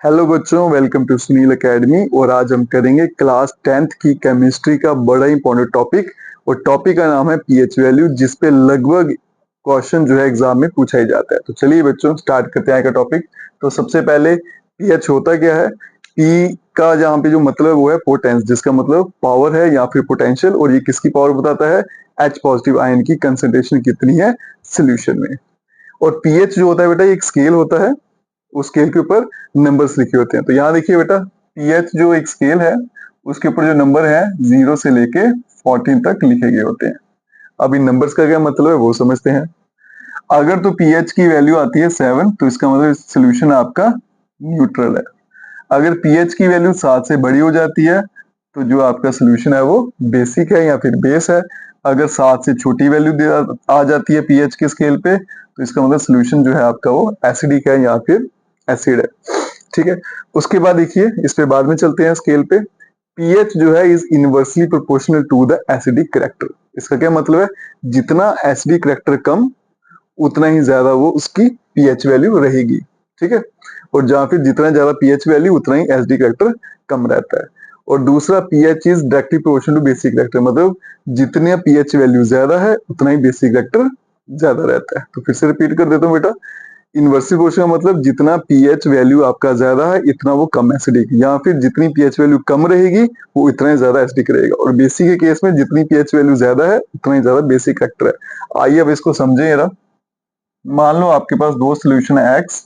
Hello बच्चों, welcome to Sunil academy. और आज हम करेंगे क्लास 10th की केमिस्ट्री का बड़ा इंपॉर्टेंट टॉपिक। और टॉपिक का नाम है पीएच वैल्यू, जिस पे लगभग क्वेश्चन जो है एग्जाम में पूछा ही जाता है। तो चलिए बच्चों स्टार्ट करते हैं का टॉपिक। तो सबसे पहले पीएच होता क्या है। पी का जहाँ पे जो मतलब वो है पोटेंस, जिसका मतलब पावर है या फिर पोटेंशियल। और ये किसकी पावर बताता है, एच पॉजिटिव आयन की कंसेंट्रेशन कितनी है सोल्यूशन में। और पीएच जो होता है बेटा, एक स्केल होता है, उस स्केल के ऊपर नंबर्स लिखे होते हैं। तो यहाँ देखिए बेटा, पीएच जो एक स्केल है उसके ऊपर जो नंबर है 0 से लेके 14 तक लिखे गए होते हैं। अब इन नंबर्स का क्या मतलब है वो समझते हैं। अगर तो पीएच की वैल्यू आती है 7, तो इसका मतलब सोल्यूशन आपका न्यूट्रल है। अगर पीएच की वैल्यू 7 से बड़ी हो जाती है तो जो आपका सोल्यूशन है वो बेसिक है या फिर बेस है। अगर 7 से छोटी वैल्यू आ जाती है पीएच के स्केल पे, तो इसका मतलब सोल्यूशन जो है आपका वो एसिडिक है या फिर एसिड है। ठीक है। उसके बाद देखिए, इस पे बाद में चलते हैं स्केल पे। पीएच जो है is inversely proportional to the acidic character. इसका क्या मतलब है, जितना एसिडिक करेक्टर कम उतना ही ज्यादा वो उसकी पीएच वैल्यू रहेगी। ठीक है। और जहां फिर जितना ज्यादा पीएच वैल्यू उतना ही एसिडिक करेक्टर कम रहता है। और दूसरा, pH is directly proportional to basic character, मतलब जितने पीएच वैल्यू ज्यादा है उतना ही बेसिक करेक्टर ज्यादा रहता है। तो फिर से रिपीट कर देता हूँ बेटा, इनवर्सली प्रोपोर्शनल का मतलब जितना पीएच वैल्यू आपका ज्यादा है इतना वो कम एसिडिक, या फिर जितनी पीएच वैल्यू कम रहेगी वो इतना ही ज्यादा एसिडिक रहेगा। और बेसिक के केस में जितनी पीएच वैल्यू ज्यादा है उतना ही ज्यादा बेसिक करेक्टर है। आइए अब इसको समझे जरा। मान लो आपके पास दो सोल्यूशन है एक्स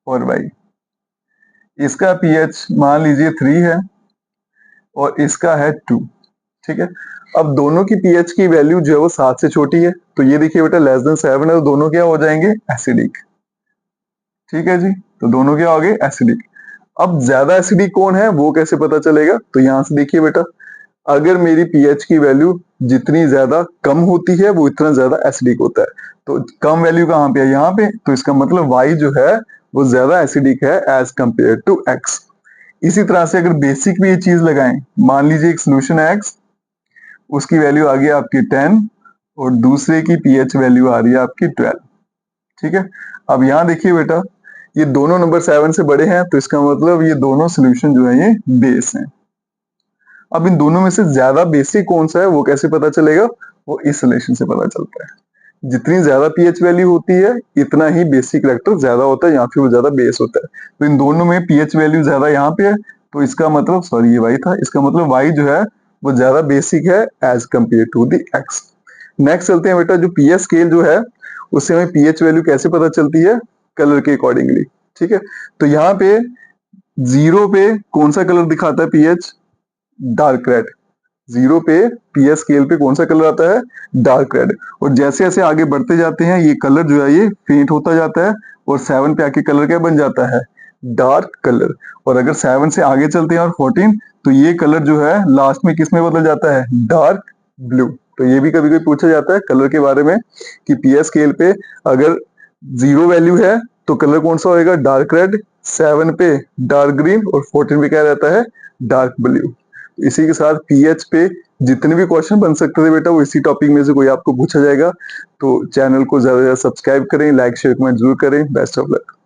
और वाई। इसका पीएच मान लीजिए 3 है और इसका है 2। ठीक है। अब दोनों की पीएच की वैल्यू जो है वो 7 से छोटी है, तो ये देखिए बेटा लेस देन 7 है, तो दोनों क्या हो जाएंगे, एसिडिक। ठीक है जी, तो दोनों क्या हो गए, एसिडिक। अब ज्यादा एसिडिक कौन है वो कैसे पता चलेगा, तो यहां से देखिए बेटा, अगर मेरी पीएच की वैल्यू जितनी ज्यादा कम होती है वो इतना ज्यादा एसिडिक होता है। तो कम वैल्यू कहाँ पे है, यहाँ पे। तो इसका मतलब y जो है वो ज्यादा एसिडिक है एज कंपेयर टू x। इसी तरह से अगर बेसिक में ये चीज लगाएं, मान लीजिए एक सोल्यूशन है x, उसकी वैल्यू आ गई आपकी 10 और दूसरे की पीएच वैल्यू आ रही है आपकी 12। ठीक है। अब यहाँ देखिए बेटा, ये दोनों नंबर 7 से बड़े हैं, तो इसका मतलब ये दोनों सोल्यूशन जो है ये बेस हैं। अब इन दोनों में से ज्यादा बेसिक कौन सा है वो कैसे पता चलेगा, वो इस रिलेशन से पता चलता है। जितनी ज्यादा पीएच वैल्यू होती है इतना ही बेसिक करेक्टर ज्यादा होता है या फिर वो ज्यादा बेस होता है। तो इन दोनों में पीएच वैल्यू ज्यादा यहाँ पे है, तो इसका मतलब, सॉरी ये वाई था, इसका मतलब वाई जो है वो ज्यादा बेसिक है as compared to the X. Next चलते हैं बेटा, जो पीएच स्केल जो है उससे हमें पीएच वैल्यू कैसे पता चलती है, कलर के अकॉर्डिंगली। ठीक है। तो यहाँ पे 0 पे कौन सा कलर दिखाता है पीएच, डार्क रेड। 0 पे पीएच स्केल पे कौन सा कलर आता है, डार्क रेड। और जैसे जैसे आगे बढ़ते जाते हैं ये कलर जो है ये फेंट होता जाता है, और 7 पे आके कलर क्या बन जाता है, डार्क कलर। और अगर 7 से आगे चलते हैं और 14, तो ये कलर जो है लास्ट में किस में बदल जाता है, डार्क ब्लू। तो ये भी कभी कभी पूछा जाता है कलर के बारे में कि पीएच स्केल पे अगर 0 वैल्यू है तो कलर कौन सा होएगा, डार्क रेड। 7 पे डार्क ग्रीन और 14 पे क्या रहता है, डार्क ब्लू। इसी के साथ पीएच पे जितने भी क्वेश्चन बन सकते थे बेटा वो इसी टॉपिक में से कोई आपको पूछा जाएगा। तो चैनल को ज्यादा से ज्यादा सब्सक्राइब करें, लाइक शेयर कमेंट जरूर करें। Best of luck.